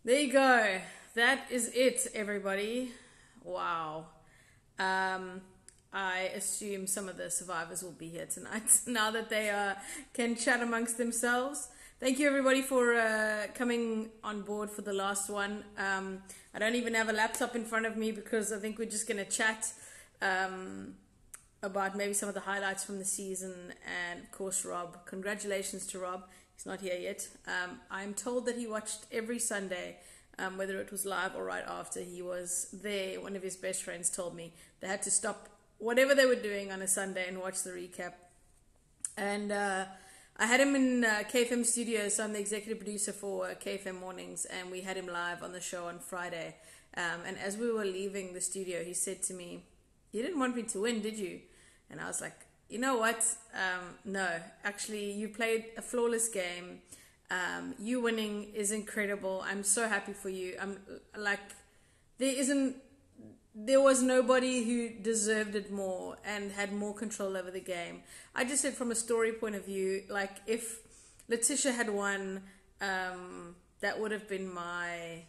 There you go. That is it, everybody. Wow. Um, I assume some of the survivors will be here tonight now that they can chat amongst themselves. Thank you, everybody, for coming on board for the last one. I don't even have a laptop in front of me because I think we're just going to chat about maybe some of the highlights from the season. And, of course, Rob. Congratulations to Rob. He's not here yet. I'm told that he watched every Sunday, whether it was live or right after. He was there. One of his best friends told me they had to stop whatever they were doing on a Sunday and watch the recap. And I had him in KFM Studios, so I'm the executive producer for KFM Mornings, and we had him live on the show on Friday. And as we were leaving the studio, he said to me, "You didn't want me to win, did you?" And I was like, "You know what? No, actually, you played a flawless game. You winning is incredible. I'm so happy for you. I'm like, there was nobody who deserved it more and had more control over the game." I just said from a story point of view, like if Letitia had won, that would have been my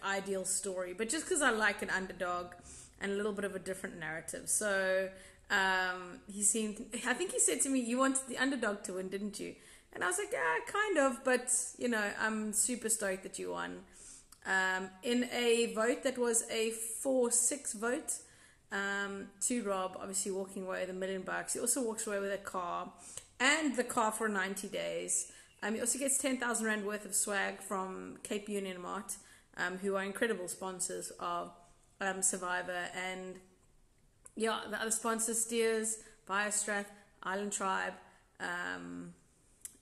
ideal story. But just because I like an underdog and a little bit of a different narrative, so I think he said to me, "You wanted the underdog to win, didn't you?" And I was like, "Yeah, kind of, but I'm super stoked that you won." In a vote that was a 4-6 vote, to Rob, obviously walking away with $1 million. He also walks away with a car and the car for 90 days. He also gets 10,000 Rand worth of swag from Cape Union Mart, who are incredible sponsors of Survivor. And yeah, the other sponsors, Steers, Biostrath, Island Tribe,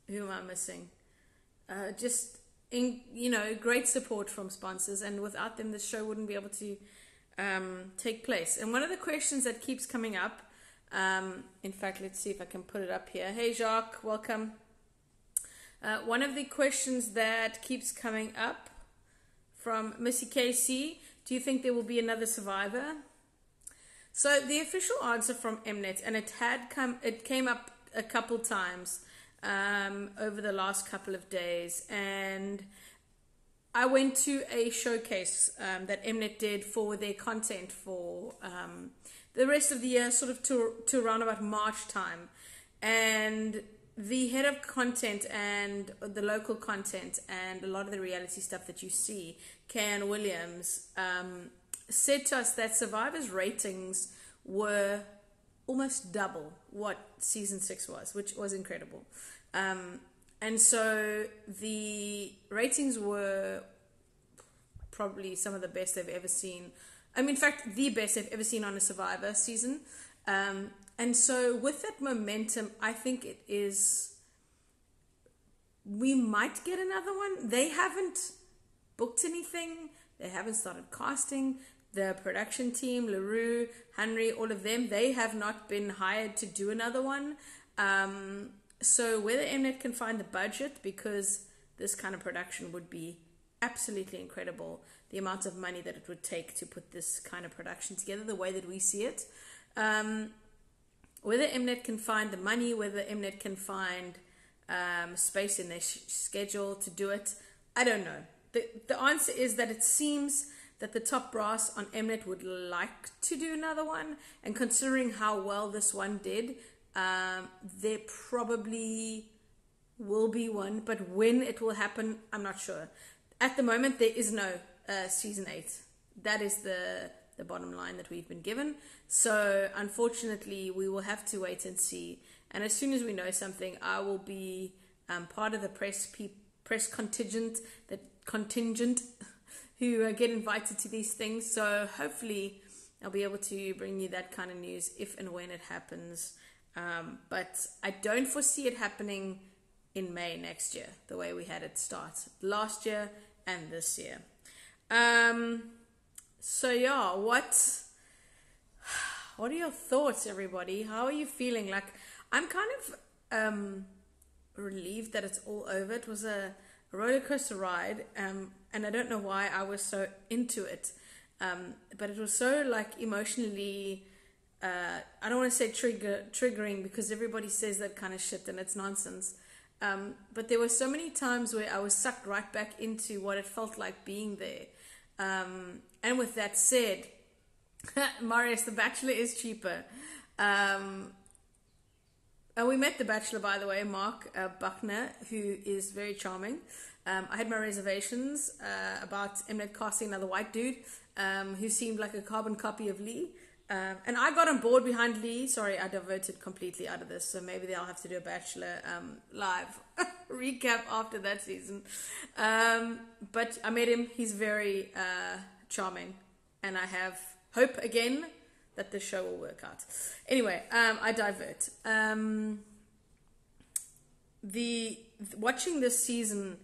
who am I missing? Great support from sponsors, and without them the show wouldn't be able to take place. And one of the questions that keeps coming up, in fact, let's see if I can put it up here. Hey Jacques, welcome. One of the questions that keeps coming up from Missy KC: do you think there will be another survivor? So the official answer from Mnet, and it came up a couple times over the last couple of days, and I went to a showcase that Mnet did for their content for the rest of the year, sort of to around about March time, and the head of content and the local content and a lot of the reality stuff that you see, Ken Williams, said to us that Survivor's ratings were almost double what season 6 was, which was incredible. And so the ratings were probably some of the best they've ever seen. In fact, the best they've ever seen on a Survivor season. And so with that momentum, I think we might get another one. They haven't booked anything. They haven't started casting. The production team, LaRue, Henry, all of them, they have not been hired to do another one. So whether Mnet can find the budget, because this kind of production would be absolutely incredible, the amount of money that it would take to put this kind of production together, the way that we see it. Whether Mnet can find the money, whether Mnet can find space in their schedule to do it, I don't know. The answer is that it seems that the top brass on Mnet would like to do another one, and considering how well this one did, there probably will be one, but when it will happen, I'm not sure. At the moment, there is no season 8. That is the bottom line that we've been given. So unfortunately, we will have to wait and see. And as soon as we know something, I will be part of the press contingent who get invited to these things. So hopefully I'll be able to bring you that kind of news if and when it happens. But I don't foresee it happening in May next year, the way we had it start last year and this year. So yeah, what are your thoughts, everybody? How are you feeling? Like, I'm kind of relieved that it's all over. It was a roller coaster ride, and I don't know why I was so into it, but it was so emotionally, I don't want to say triggering, because everybody says that kind of shit and it's nonsense, But there were so many times where I was sucked right back into what it felt like being there. And with that said, Marius, The Bachelor is cheaper. And we met The Bachelor, by the way, Mark Buckner, who is very charming. I had my reservations about Mnet casting another white dude who seemed like a carbon copy of Lee. And I got on board behind Lee. Sorry, I diverted completely out of this, so maybe I'll have to do a Bachelor live recap after that season. But I met him. He's very charming, and I have hope again that the show will work out. Anyway, I divert. Watching this season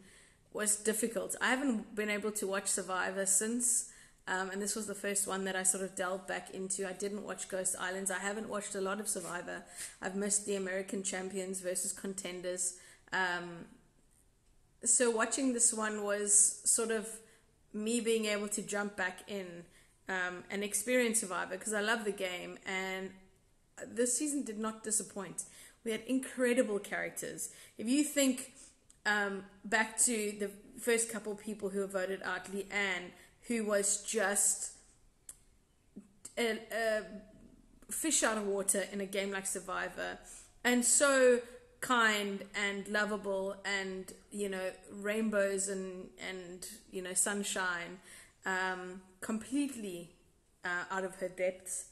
was difficult. I haven't been able to watch Survivor since. And this was the first one that I sort of delved back into. I didn't watch Ghost Islands. I haven't watched a lot of Survivor. I've missed the American Champions versus Contenders. So watching this one was sort of me being able to jump back in and experience Survivor because I love the game. And this season did not disappoint. We had incredible characters. If you think back to the first couple people who voted out, Leanne, who was just a fish out of water in a game like Survivor, and so kind and lovable, and rainbows and sunshine, completely out of her depths.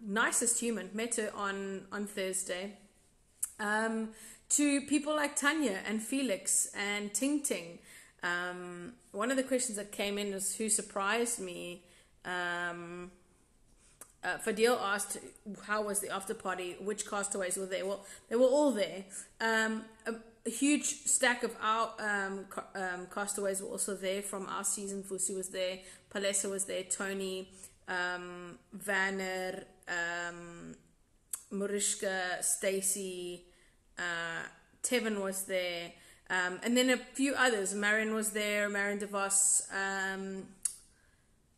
Nicest human. Met her on Thursday. To people like Tanya and Felix and Ting Ting. One of the questions that came in was who surprised me. Fadil asked how was the after party, which castaways were there. Well, they were all there. A huge stack of our castaways were also there from our season. Fusi was there, Palesa was there, Tony, Vanner, Mariska, Stacy, Tevin was there. And then a few others. Marion was there, Marion DeVos,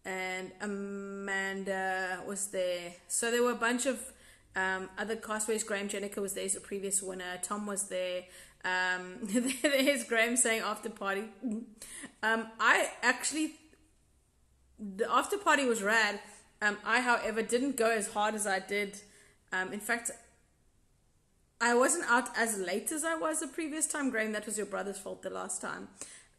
and Amanda was there. So there were a bunch of other castaways. Graham Jenica was there as a previous winner. Tom was there. There's Graham saying after party. The after party was rad. I, however, didn't go as hard as I did. In fact, I wasn't out as late as I was the previous time. Graham, that was your brother's fault the last time.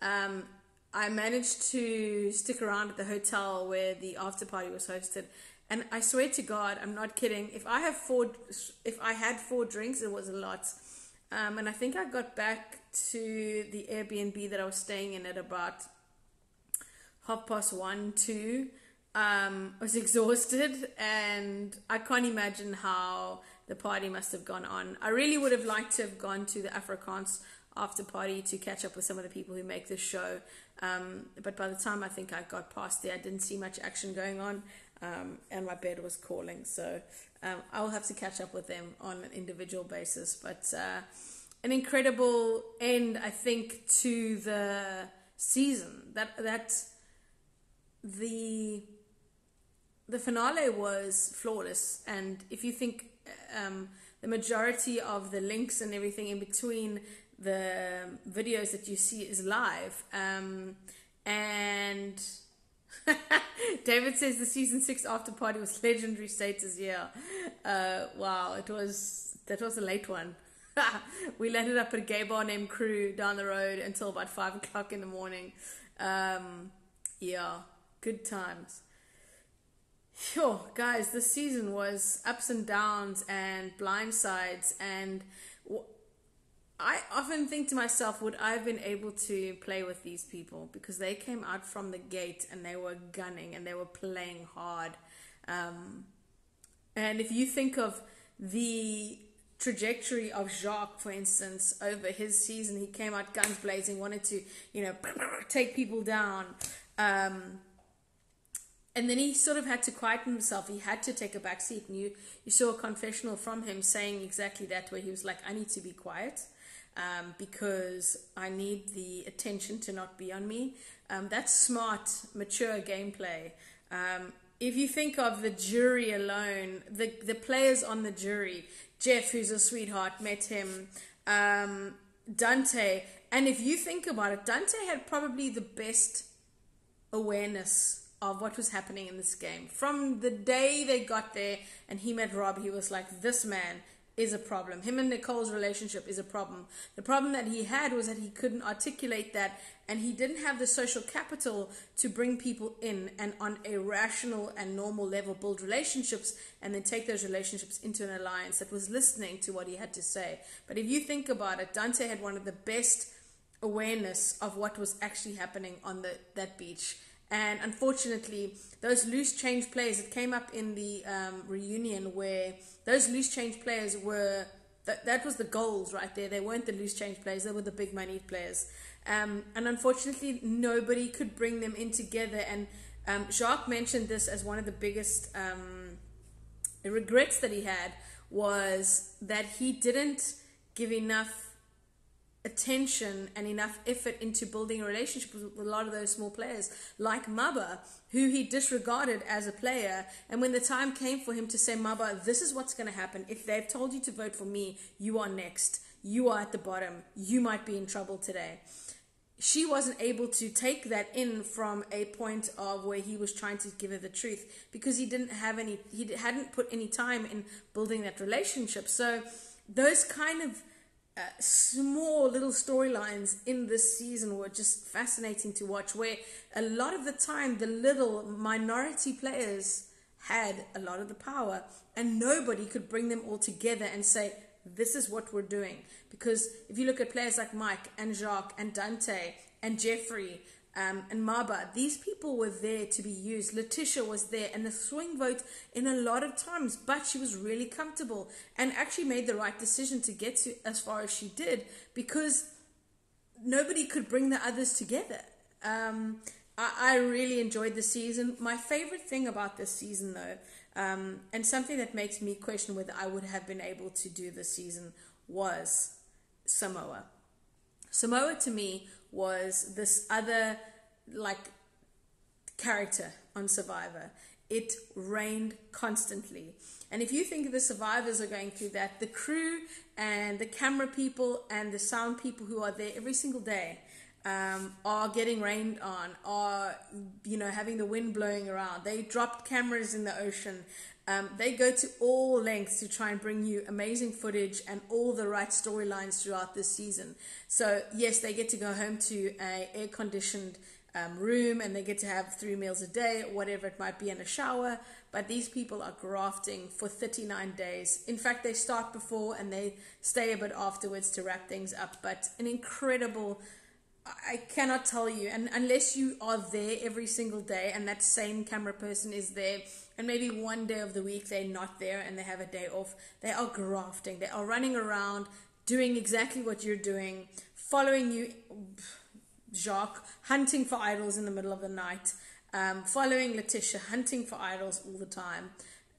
I managed to stick around at the hotel where the after party was hosted. And I swear to God, I'm not kidding. If I had 4 drinks, it was a lot. And I think I got back to the Airbnb that I was staying in at about 1:30, 2. I was exhausted, and I can't imagine how the party must have gone on. I really would have liked to have gone to the Afrikaans after party to catch up with some of the people who make this show. But by the time I think I got past there, I didn't see much action going on, and my bed was calling. So I will have to catch up with them on an individual basis. But an incredible end, I think, to the season. The finale was flawless, and if you think the majority of the links and everything in between the videos that you see is live, and David says the season 6 after party was legendary status. Yeah, wow, that was a late one. We landed up at a gay bar named Crew down the road until about 5 o'clock in the morning. Yeah, good times. Sure, guys, this season was ups and downs and blindsides, and I often think to myself, would I have been able to play with these people? Because they came out from the gate and they were gunning and they were playing hard. And if you think of the trajectory of Jacques, for instance, over his season, he came out guns blazing, wanted to, take people down. And then he sort of had to quieten himself. He had to take a back seat. And you saw a confessional from him saying exactly that, where he was like, I need to be quiet because I need the attention to not be on me. That's smart, mature gameplay. If you think of the jury alone, the players on the jury, Jeff, who's a sweetheart, met him. Dante. And if you think about it, Dante had probably the best awareness of what was happening in this game. From the day they got there and he met Rob, he was like, this man is a problem. Him and Nicole's relationship is a problem. The problem that he had was that he couldn't articulate that, and he didn't have the social capital to bring people in and on a rational and normal level build relationships and then take those relationships into an alliance that was listening to what he had to say. But if you think about it, Dante had one of the best awareness of what was actually happening on that beach. And unfortunately, those loose change players, it came up in the reunion where those loose change players were, that was the goals right there. They weren't the loose change players, they were the big money players. And unfortunately, nobody could bring them in together. And Jacques mentioned this as one of the biggest regrets that he had, was that he didn't give enough attention and enough effort into building a relationship with a lot of those small players like Maba, who he disregarded as a player. And when the time came for him to say, Maba, this is what's going to happen. If they've told you to vote for me, you are next. You are at the bottom. You might be in trouble today. She wasn't able to take that in from a point of where he was trying to give her the truth, because he hadn't put any time in building that relationship. So those kind of small little storylines in this season were just fascinating to watch, where a lot of the time the little minority players had a lot of the power and nobody could bring them all together and say, this is what we're doing. Because if you look at players like Mike and Jacques and Dante and Jeffrey and Maba, these people were there to be used. Letitia was there, and the swing vote in a lot of times, but she was really comfortable and actually made the right decision to get to as far as she did, because nobody could bring the others together. I really enjoyed the season. My favorite thing about this season, though, and something that makes me question whether I would have been able to do this season, was Samoa. Samoa to me was this other character on Survivor. It rained constantly. And if you think the survivors are going through that, the crew and the camera people and the sound people who are there every single day are getting rained on, are having the wind blowing around. They dropped cameras in the ocean. They go to all lengths to try and bring you amazing footage and all the right storylines throughout this season. So yes, they get to go home to an air-conditioned room, and they get to have 3 meals a day, whatever it might be, and a shower. But these people are grafting for 39 days. In fact, they start before and they stay a bit afterwards to wrap things up. But an incredible, I cannot tell you, and unless you are there every single day and that same camera person is there, and maybe one day of the week they're not there and they have a day off, they are grafting. They are running around doing exactly what you're doing, following you, Jacques, hunting for idols in the middle of the night, following Letitia, hunting for idols all the time.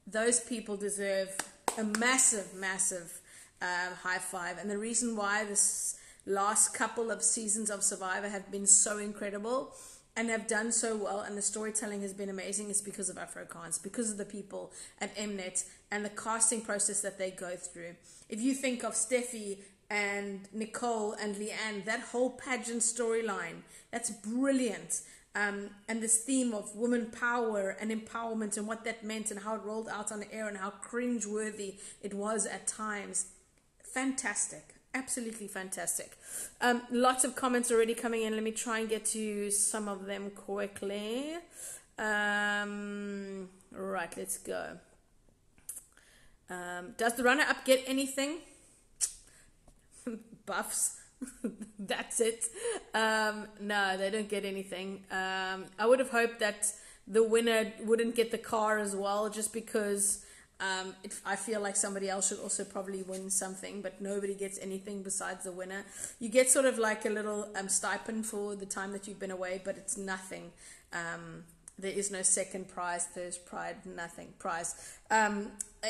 Those people deserve a massive, massive high five. And the reason why this last couple of seasons of Survivor have been so incredible and have done so well, and the storytelling has been amazing, is because of Afrikaans, because of the people at Mnet and the casting process that they go through. If you think of Steffi and Nicole and Leanne, that whole pageant storyline, that's brilliant. And this theme of woman power and empowerment and what that meant and how it rolled out on the air and how cringe-worthy it was at times. Fantastic. Absolutely fantastic. Lots of comments already coming in. Let me try and get to some of them quickly. Right, let's go. Does the runner-up get anything? Buffs. That's it. No, they don't get anything. I would have hoped that the winner wouldn't get the car as well, just because I feel like somebody else should also probably win something, but nobody gets anything besides the winner. You get sort of like a little stipend for the time that you've been away, but it's nothing. There is no second prize, there's nothing prize.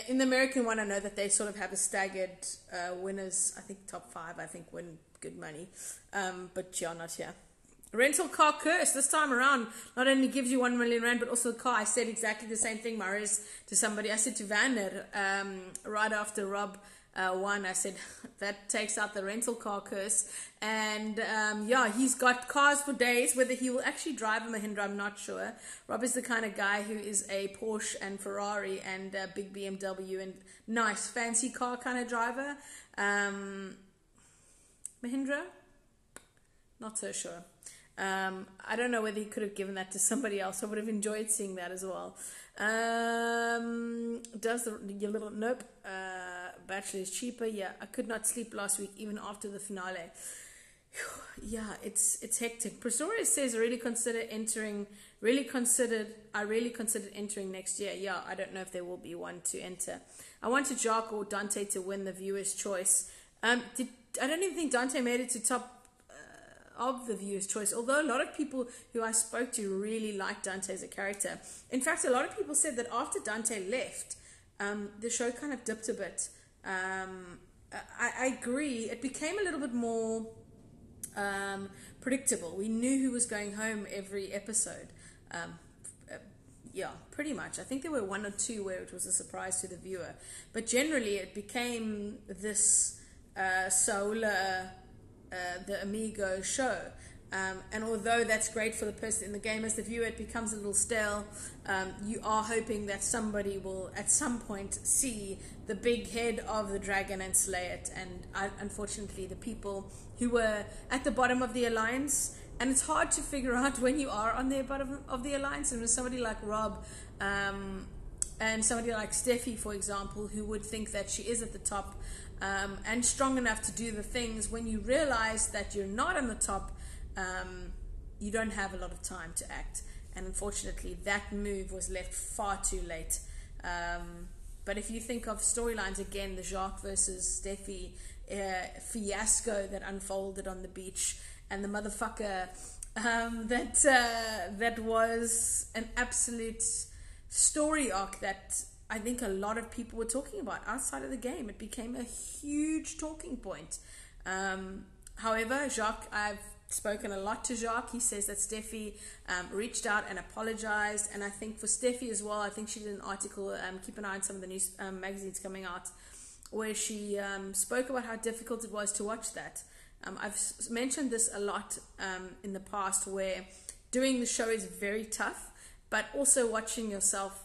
In the American one, I know that they sort of have a staggered winners. I think top 5, I think, win good money. But yeah, not here. Rental car curse this time around not only gives you 1 million rand, but also the car. I said exactly the same thing, Maris, to somebody. I said to Vander right after Rob one. I said that takes out the rental car curse. And yeah, he's got cars for days. Whether he will actually drive a Mahindra, I'm not sure. Rob is the kind of guy who is a Porsche and Ferrari and a big BMW and nice fancy car kind of driver. Mahindra, not so sure. I don't know whether he could have given that to somebody else. I would have enjoyed seeing that as well. Does your little nope? Bachelor is cheaper. Yeah, I could not sleep last week even after the finale. Yeah, it's hectic. Prestoria says I really considered entering next year. Yeah, I don't know if there will be one to enter. I wanted Jacques or Dante to win the viewer's choice. I don't even think Dante made it to top of the viewer's choice, although a lot of people who I spoke to really liked Dante as a character. In fact, a lot of people said that after Dante left, the show kind of dipped a bit. I agree. It became a little bit more predictable. We knew who was going home every episode. Yeah, pretty much. I think there were one or two where it was a surprise to the viewer, but generally it became this Saula the Amigo show. And although that's great for the person in the game, as the viewer, it becomes a little stale. You are hoping that somebody will at some point see the big head of the dragon and slay it. And unfortunately, the people who were at the bottom of the alliance, and it's hard to figure out when you are on the bottom of the alliance, and with somebody like Rob and somebody like Steffi, for example, who would think that she is at the top and strong enough to do the things, when you realize that you're not on the top, you don't have a lot of time to act. And unfortunately, that move was left far too late. But if you think of storylines, again, the Jacques versus Steffi fiasco that unfolded on the beach, and the motherfucker that was an absolute story arc that I think a lot of people were talking about outside of the game. It became a huge talking point. However, Jacques, I've spoken a lot to Jacques. He says that Steffi reached out and apologized. And I think for Steffi as well, I think she did an article, keep an eye on some of the news magazines coming out, where she spoke about how difficult it was to watch that. I've mentioned this a lot in the past, where doing the show is very tough, but also watching yourself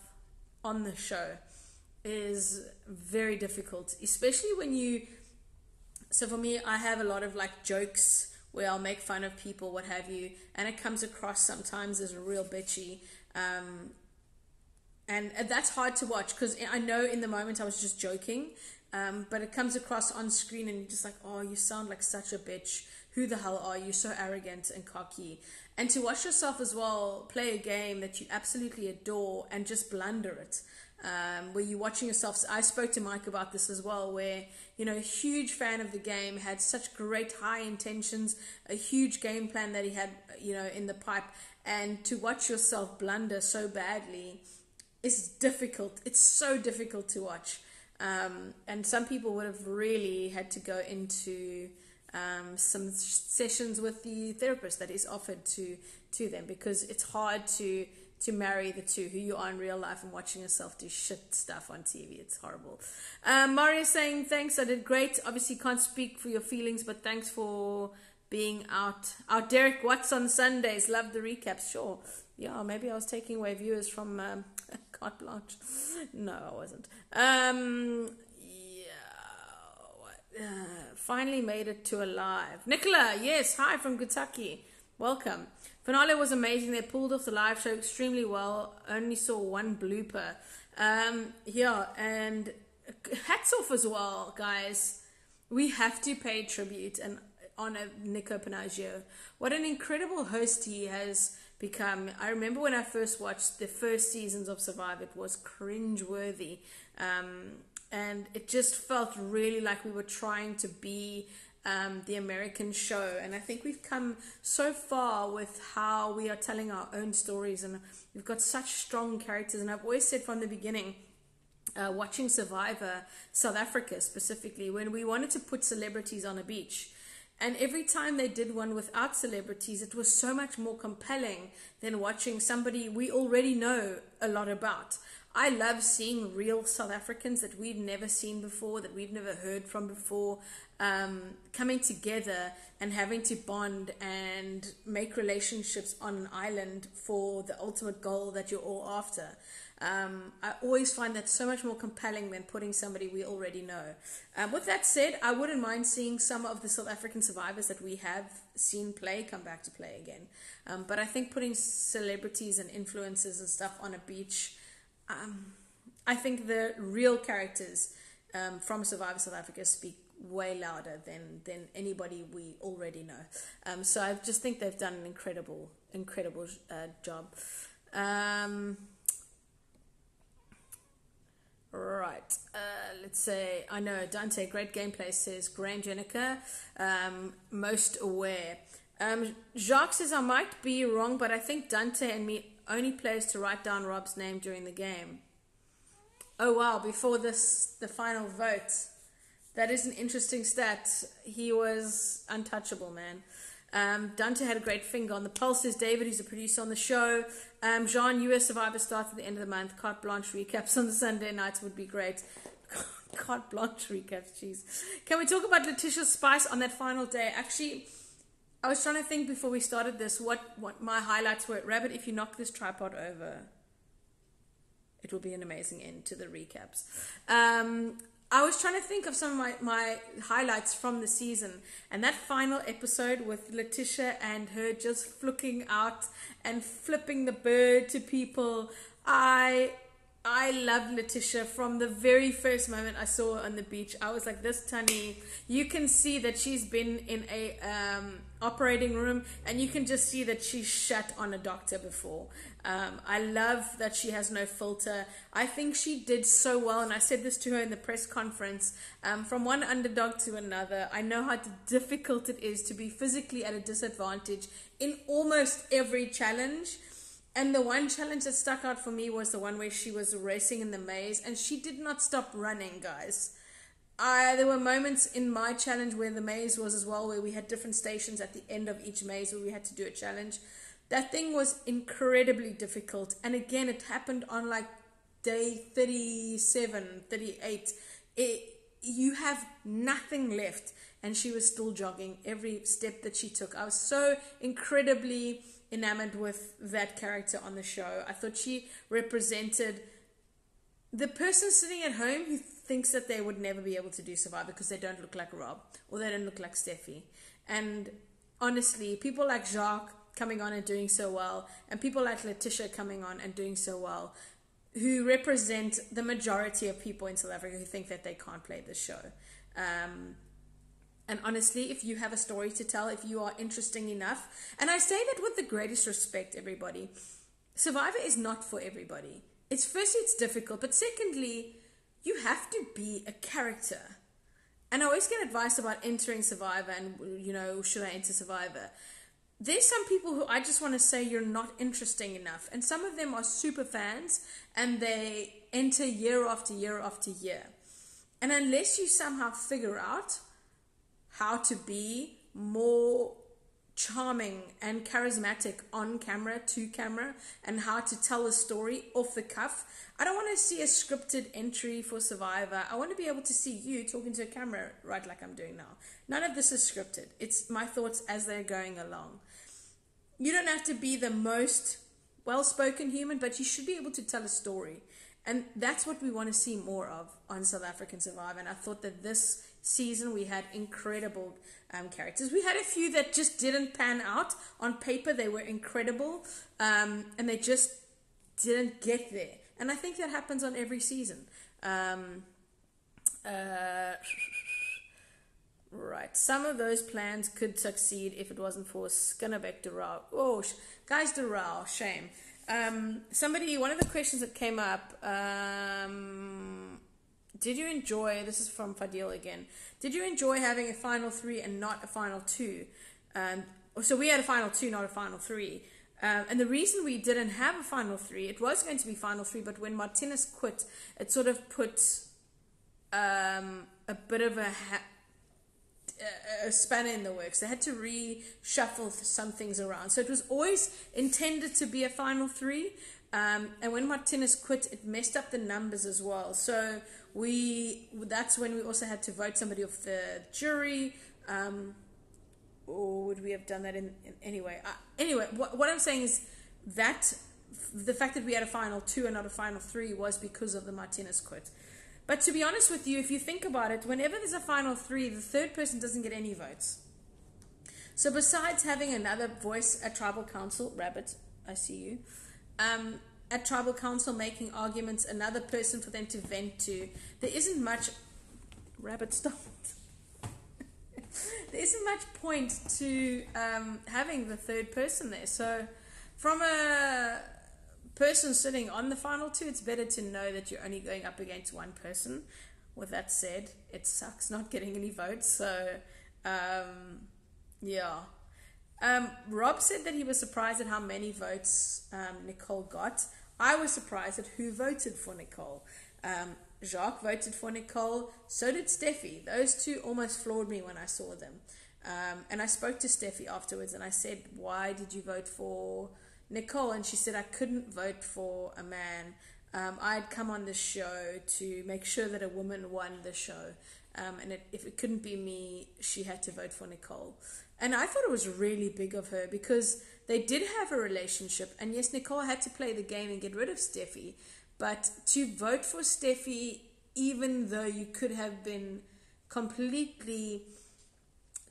on the show is very difficult, especially when you... So for me, I have a lot of like jokes where I'll make fun of people, what have you, and it comes across sometimes as real bitchy. And that's hard to watch, because I know in the moment I was just joking, but it comes across on screen and you're just like, oh, you sound like such a bitch. Who the hell are you? So arrogant and cocky. And to watch yourself as well play a game that you absolutely adore and just blunder it. Where you're watching yourself. I spoke to Mike about this as well, where, you know, a huge fan of the game, had such great high intentions, a huge game plan that he had, you know, in the pipe, and to watch yourself blunder so badly is difficult. It's so difficult to watch. And some people would have really had to go into some sessions with the therapist that is offered to them, because it's hard to marry the two, who you are in real life and watching yourself do shit stuff on TV. It's horrible. Mario saying, thanks, I did great. Obviously can't speak for your feelings, but thanks for being out. Derek Watts on Sundays, love the recaps. Sure. Yeah, maybe I was taking away viewers from Carte Blanche. No, I wasn't. Finally made it to alive. Nicola, yes, hi from Kentucky. Welcome. Finale was amazing. They pulled off the live show extremely well. Only saw one blooper. Yeah, and hats off as well, guys. We have to pay tribute and honor Nico Panaggio. What an incredible host he has become. I remember when I first watched the first seasons of Survivor, it was cringe-worthy. And it just felt really like we were trying to be the American show. And I think we've come so far with how we are telling our own stories, and we've got such strong characters. And I've always said from the beginning, watching Survivor South Africa specifically, when we wanted to put celebrities on a beach, and every time they did one without celebrities, it was so much more compelling than watching somebody we already know a lot about. I love seeing real South Africans that we've never seen before, that we've never heard from before, coming together and having to bond and make relationships on an island for the ultimate goal that you're all after. I always find that so much more compelling than putting somebody we already know. With that said, I wouldn't mind seeing some of the South African survivors that we have seen play come back to play again. But I think putting celebrities and influencers and stuff on a beach, I think the real characters from Survivor South Africa speak way louder than anybody we already know. So I just think they've done an incredible job. Right, let's say, I know Dante, great gameplay, says Graham Jenica, most aware. Jacques says, I might be wrong, but I think Dante and me only plays to write down Rob's name during the game. Oh wow, before the final vote. That is an interesting stat. He was untouchable, man. Dante had a great finger on the pulse, says David, who's a producer on the show. Jean, US Survivor starts at the end of the month. Carte Blanche recaps on the Sunday nights would be great. Carte Blanche recaps, jeez. Can we talk about Letitia Spice on that final day? Actually, I was trying to think before we started this what my highlights were. Rabbit, if you knock this tripod over, it will be an amazing end to the recaps. I was trying to think of some of my highlights from the season, and that final episode with Letitia and her just flicking out and flipping the bird to people. I love Letitia from the very first moment I saw her on the beach. I was like, this Tunny, you can see that she's been in a operating room, and you can just see that she's shat on a doctor before. I love that she has no filter. I think she did so well, and I said this to her in the press conference, from one underdog to another. I know how difficult it is to be physically at a disadvantage in almost every challenge. And the one challenge that stuck out for me was the one where she was racing in the maze, and she did not stop running, guys. There were moments in my challenge where the maze was as well, where we had different stations at the end of each maze where we had to do a challenge. That thing was incredibly difficult. And again, it happened on like day 37, 38. You have nothing left, and she was still jogging every step that she took. I was so incredibly enamored with that character on the show. I thought she represented the person sitting at home who thinks that they would never be able to do Survivor because they don't look like Rob or they don't look like Steffi. And honestly, people like Jacques coming on and doing so well, and people like Letitia coming on and doing so well, who represent the majority of people in South Africa who think that they can't play this show. And honestly, if you have a story to tell, if you are interesting enough, and I say that with the greatest respect, everybody, Survivor is not for everybody. Firstly, it's difficult, but secondly, you have to be a character. And I always get advice about entering Survivor and, should I enter Survivor? There's some people who I just want to say you're not interesting enough. And some of them are super fans, and they enter year after year after year. And unless you somehow figure out how to be more charming and charismatic on camera, to camera, and how to tell a story off the cuff, I don't want to see a scripted entry for Survivor. I want to be able to see you talking to a camera right like I'm doing now. None of this is scripted. It's my thoughts as they're going along. You don't have to be the most well-spoken human, but you should be able to tell a story. And that's what we want to see more of on South African Survivor. And I thought that this season we had incredible characters. We had a few that just didn't pan out. On paper, they were incredible, and they just didn't get there. And I think that happens on every season. Right. Some of those plans could succeed if it wasn't for Skinnerbeck Doral. Oh, guys, Doral, shame. One of the questions that came up, did you enjoy, this is from Fadil again, did you enjoy having a final 3 and not a final 2? So we had a final 2, not a final 3. And the reason we didn't have a final 3, it was going to be final 3, but when Martinez quit, it sort of put a bit of a spanner in the works. They had to reshuffle some things around. So it was always intended to be a final 3, And when Martinez quit, it messed up the numbers as well. So that's when we also had to vote somebody off the jury. Or would we have done that anyway? Anyway, what I'm saying is that the fact that we had a final 2 and not a final 3 was because of the Martinez quit. But to be honest with you, if you think about it, whenever there's a final 3, the third person doesn't get any votes. So besides having another voice at Tribal Council, Rabbit, I see you, at Tribal Council making arguments, another person for them to vent to, there isn't much, Rabbit stopped. There isn't much point to having the third person there. So from a person sitting on the final 2, it's better to know that you're only going up against one person. With that said, it sucks not getting any votes. So yeah. Rob said that he was surprised at how many votes Nicole got. I was surprised at who voted for Nicole. Jacques voted for Nicole. So did Steffi. Those two almost floored me when I saw them. And I spoke to Steffi afterwards and I said, why did you vote for Nicole? And she said, I couldn't vote for a man. I'd come on the show to make sure that a woman won the show. And if it couldn't be me, she had to vote for Nicole. And I thought it was really big of her because they did have a relationship. And yes, Nicole had to play the game and get rid of Steffi. But to vote for Steffi, even though you could have been completely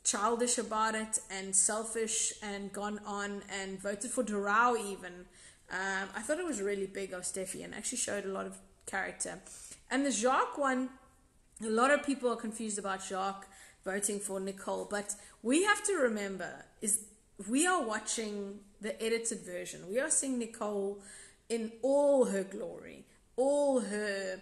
childish about it and selfish and gone on and voted for Dorao even, I thought it was really big of Steffi and actually showed a lot of character. And the Jacques one, a lot of people are confused about Jacques voting for Nicole, but we have to remember is we are watching the edited version. We are seeing Nicole in all her glory, all her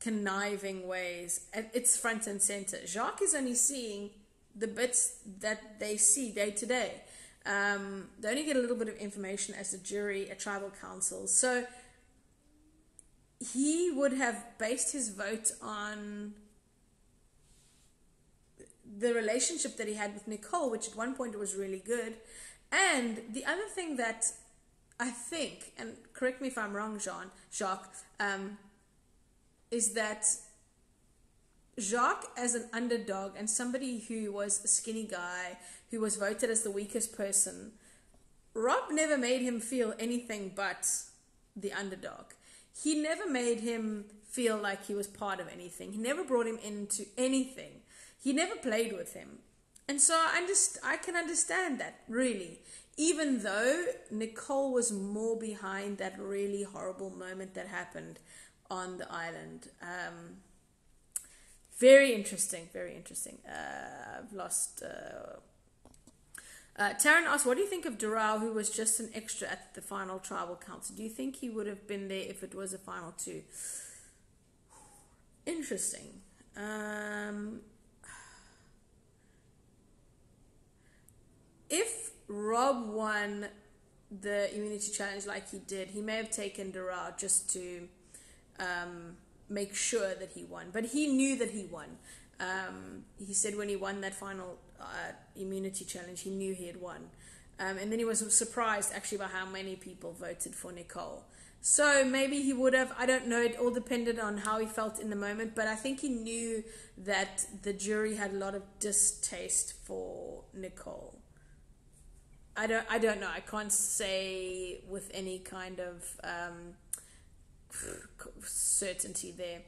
conniving ways. It's front and center. Jacques is only seeing the bits that they see day to day. They only get a little bit of information as a jury, a tribal council. So he would have based his vote on the relationship that he had with Nicole, which at one point was really good. And the other thing that I think, and correct me if I'm wrong, Jacques, is that Jacques as an underdog and somebody who was a skinny guy, who was voted as the weakest person, Rob never made him feel anything but the underdog. He never made him feel like he was part of anything. He never brought him into anything. He never played with him. And so I can understand that, really. Even though Nicole was more behind that really horrible moment that happened on the island. Very interesting, very interesting. I've lost... Taryn asked, what do you think of Dorao, who was just an extra at the final tribal council? Do you think he would have been there if it was a final 2? Interesting. If Rob won the immunity challenge like he did, he may have taken Dorao just to make sure that he won. But he knew that he won. He said when he won that final immunity challenge, he knew he had won. And then he was surprised actually by how many people voted for Nicole. So maybe he would have, I don't know, it all depended on how he felt in the moment, but I think he knew that the jury had a lot of distaste for Nicole. I don't know. I can't say with any kind of certainty there.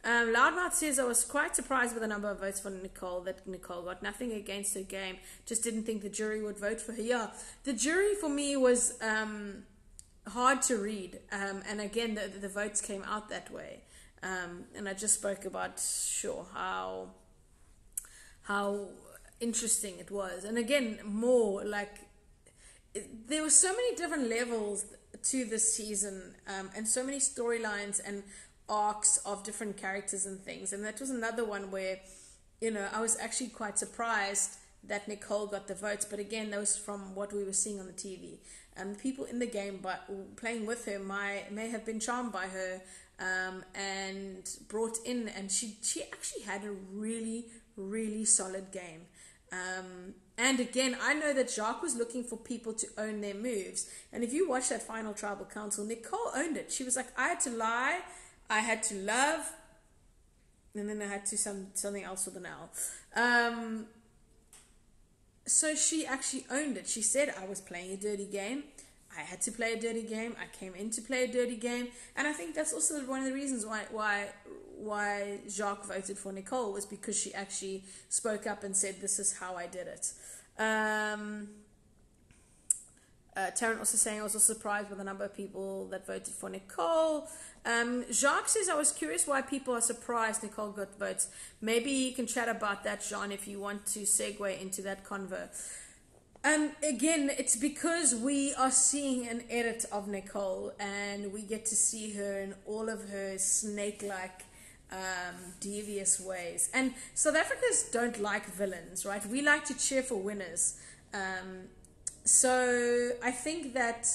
Loudmouth says, I was quite surprised with the number of votes for Nicole that Nicole got. Nothing against her game. Just didn't think the jury would vote for her. Yeah, the jury for me was hard to read. And again, the votes came out that way. And I just spoke about, how interesting it was. And again, more like, there were so many different levels to this season, and so many storylines and arcs of different characters and things. And that was another one where, I was actually quite surprised that Nicole got the votes. But again, that was from what we were seeing on the TV. The people in the game, but playing with her, may have been charmed by her and brought in. And she actually had a really, really solid game. And again, I know that Jacques was looking for people to own their moves. And if you watch that final tribal council, Nicole owned it. She was like, I had to lie, I had to love, and then I had to something else with an L. So she actually owned it. She said, I was playing a dirty game. I had to play a dirty game. I came in to play a dirty game. And I think that's also one of the reasons why Jacques voted for Nicole, was because she actually spoke up and said, this is how I did it. Taryn also saying, I was also surprised by the number of people that voted for Nicole. Jacques says, I was curious why people are surprised Nicole got votes. Maybe you can chat about that, Jean, if you want to segue into that convo. Again, it's because we are seeing an edit of Nicole, and we get to see her in all of her snake-like devious ways. And South Africans don't like villains, right? We like to cheer for winners. So I think that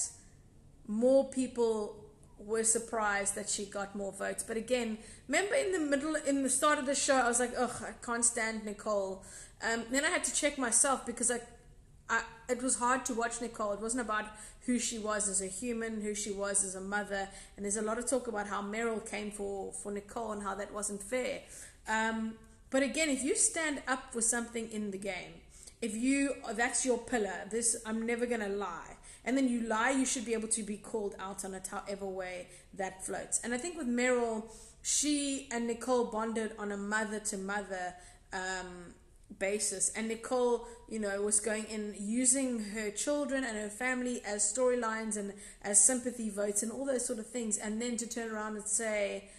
more people were surprised that she got more votes. But again, remember in the start of the show, I was like, ugh, I can't stand Nicole. Then I had to check myself, because it was hard to watch Nicole. It wasn't about who she was as a human, who she was as a mother. And there's a lot of talk about how Meryl came for Nicole and how that wasn't fair. But again, if you stand up for something in the game, that's your pillar, I'm never going to lie, and then you lie, you should be able to be called out on it however way that floats. And I think with Meryl, she and Nicole bonded on a mother-to-mother basis, and Nicole, was going in using her children and her family as storylines and as sympathy votes and all those sort of things, and then to turn around and say,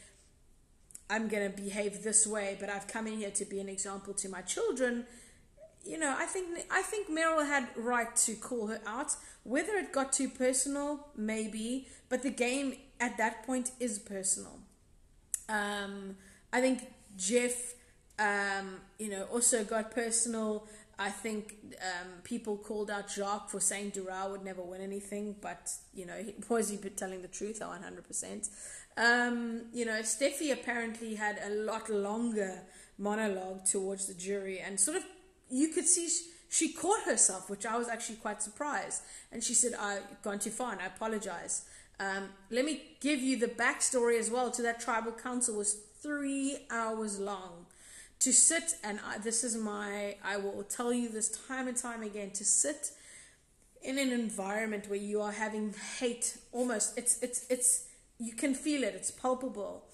I'm going to behave this way, but I've come in here to be an example to my children. I think Meryl had right to call her out. Whether it got too personal, maybe, but the game at that point is personal. I think Jeff, also got personal. I think people called out Jacques for saying Doral would never win anything, but was he telling the truth? 100%. Steffi apparently had a lot longer monologue towards the jury, and sort of, you could see she caught herself, which I was actually quite surprised. And she said, I've gone too far and I apologize. Let me give you the backstory as well to that tribal council. Was 3 hours long to sit, and I will tell you this time and time again, to sit in an environment where you are having hate, almost, it's you can feel it, it's palpable.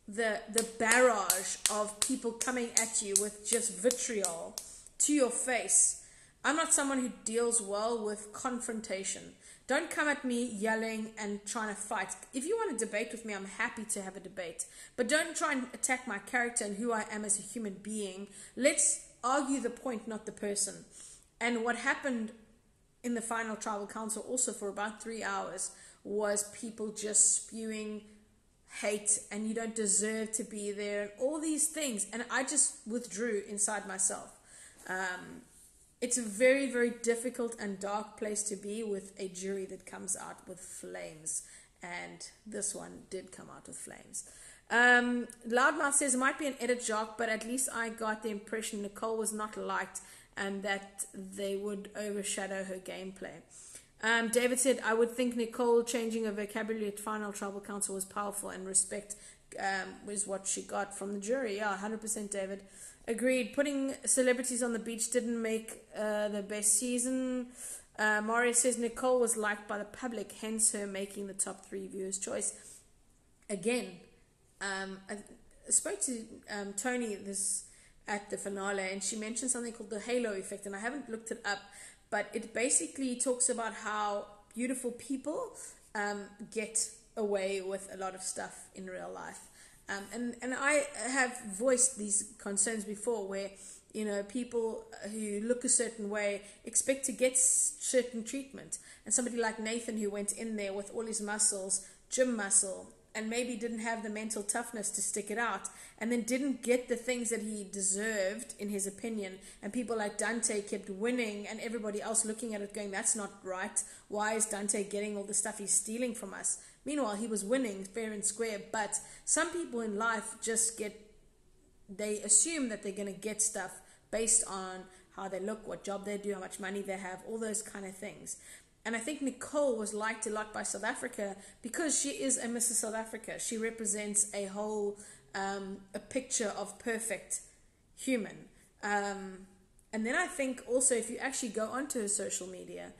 The barrage of people coming at you with just vitriol to your face. I'm not someone who deals well with confrontation. Don't come at me yelling and trying to fight. If you want to debate with me, I'm happy to have a debate. But don't try and attack my character and who I am as a human being. Let's argue the point, not the person. And what happened in the final tribal council also for about 3 hours was people just spewing hate, and you don't deserve to be there, and all these things. And I just withdrew inside myself. It's a very, very difficult and dark place to be with a jury that comes out with flames. And this one did come out with flames. Loudmouth says, it might be an edit, Jacques, but at least I got the impression Nicole was not liked and that they would overshadow her gameplay. David said, I would think Nicole changing her vocabulary at Final Tribal Council was powerful, and respect was what she got from the jury. Yeah, 100% David. Agreed. Putting celebrities on the beach didn't make the best season. Mario says Nicole was liked by the public, hence her making the top 3 viewers' choice. Again, I spoke to Tony at the finale, and she mentioned something called the halo effect, and I haven't looked it up, but it basically talks about how beautiful people get away with a lot of stuff in real life. And I have voiced these concerns before, where people who look a certain way expect to get certain treatment, and somebody like Nathan, who went in there with all his muscles, gym muscle, and maybe didn't have the mental toughness to stick it out, and then didn't get the things that he deserved in his opinion, and people like Dante kept winning, and everybody else looking at it going, that's not right, why is Dante getting all the stuff he's stealing from us? Meanwhile, he was winning fair and square. But some people in life just they assume that they're going to get stuff based on how they look, what job they do, how much money they have, all those kind of things. And I think Nicole was liked a lot by South Africa because she is a Mrs. South Africa. She represents a whole, a picture of perfect human. And then I think also if you actually go onto her social media,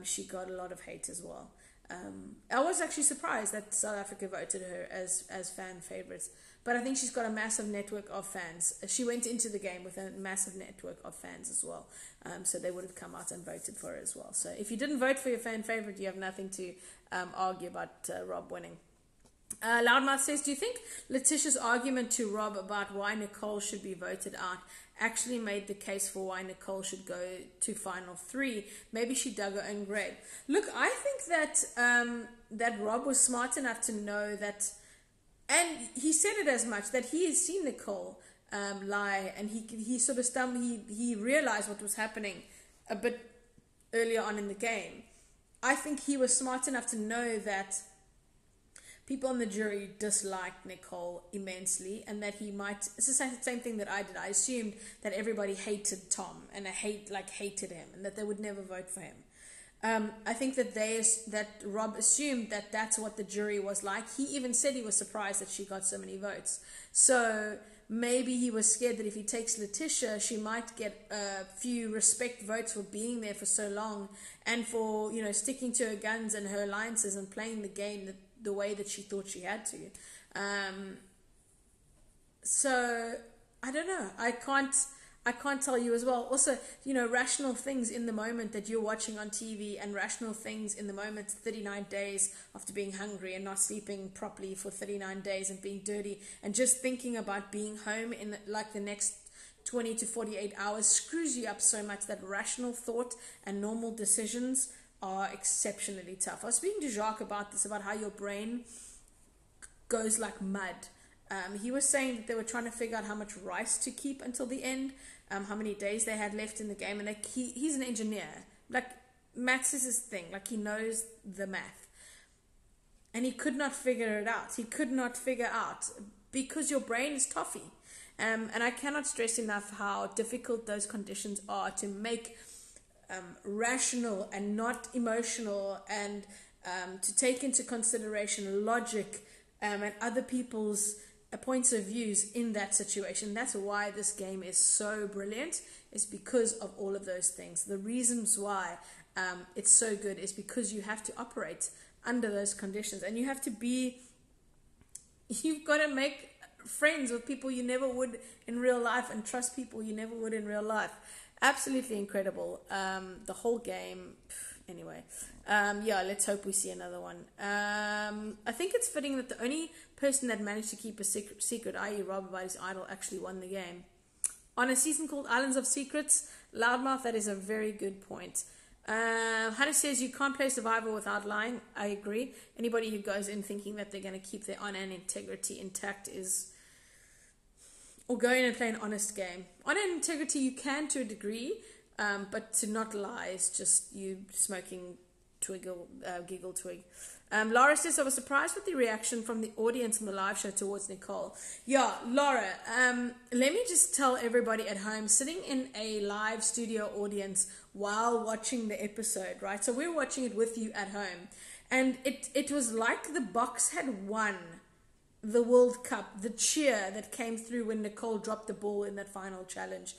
she got a lot of hate as well. I was actually surprised that South Africa voted her as fan favorites. But I think she's got a massive network of fans. She went into the game with a massive network of fans as well. So they would have come out and voted for her as well. So if you didn't vote for your fan favorite, you have nothing to argue about Rob winning. Loudmouth says, do you think Letitia's argument to Rob about why Nicole should be voted out actually made the case for why Nicole should go to final 3? Maybe she dug her own grave. Look, I think that that Rob was smart enough to know that, and he said it as much, that he had seen Nicole lie, and he sort of he realized what was happening a bit earlier on in the game. I think he was smart enough to know that people on the jury disliked Nicole immensely, and that he might, it's the same thing that I did. I assumed that everybody hated Tom and hated him, and that they would never vote for him. I think that Rob assumed that that's what the jury was like. He even said he was surprised that she got so many votes. So maybe he was scared that if he takes Letitia, she might get a few respect votes for being there for so long, and for, you know, sticking to her guns and her alliances and playing the game the way that she thought she had to. So I don't know. I can't tell you as well. Also, you know, rational things in the moment that you're watching on TV, and rational things in the moment 39 days after being hungry and not sleeping properly for 39 days and being dirty, and just thinking about being home in like the next 20 to 48 hours screws you up so much that rational thought and normal decisions are exceptionally tough. I was speaking to Jacques about this, about how your brain goes like mud. He was saying that they were trying to figure out how much rice to keep until the end, how many days they had left in the game, and like he's an engineer. Like, maths is his thing. Like, he knows the math, and he could not figure it out. He could not figure out, because your brain is toffee, and I cannot stress enough how difficult those conditions are to make rational and not emotional, and to take into consideration logic and other people's points of views in that situation. That's why this game is so brilliant, is because of all of those things. The reasons why it's so good is because you have to operate under those conditions, and you've got to make friends with people you never would in real life, and trust people you never would in real life. Absolutely incredible. The whole game. Anyway, let's hope we see another one. I think it's fitting that the only person that managed to keep a secret, i.e. Rob, about his idol, actually won the game. On a season called Islands of Secrets, Loudmouth, that is a very good point. Hannah says you can't play Survivor without lying. I agree. Anybody who goes in thinking that they're going to keep their honor and integrity intact or go in and play an honest game. Honor and integrity you can to a degree, but to not lie is just you smoking giggle twig. Laura says, I was surprised with the reaction from the audience in the live show towards Nicole. Yeah, Laura, let me just tell everybody at home, sitting in a live studio audience while watching the episode, right? So we're watching it with you at home, and it was like the box had won the World Cup, the cheer that came through when Nicole dropped the ball in that final challenge.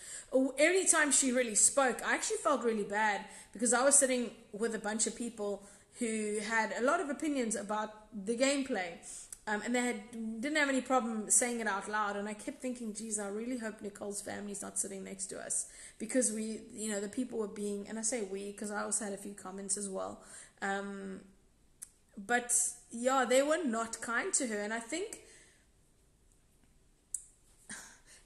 Every time she really spoke, I actually felt really bad, because I was sitting with a bunch of people who had a lot of opinions about the gameplay, and they didn't have any problem saying it out loud, and I kept thinking, geez, I really hope Nicole's family's not sitting next to us, because we, you know, the people were being, and I say we because I also had a few comments as well, but yeah, they were not kind to her. And I think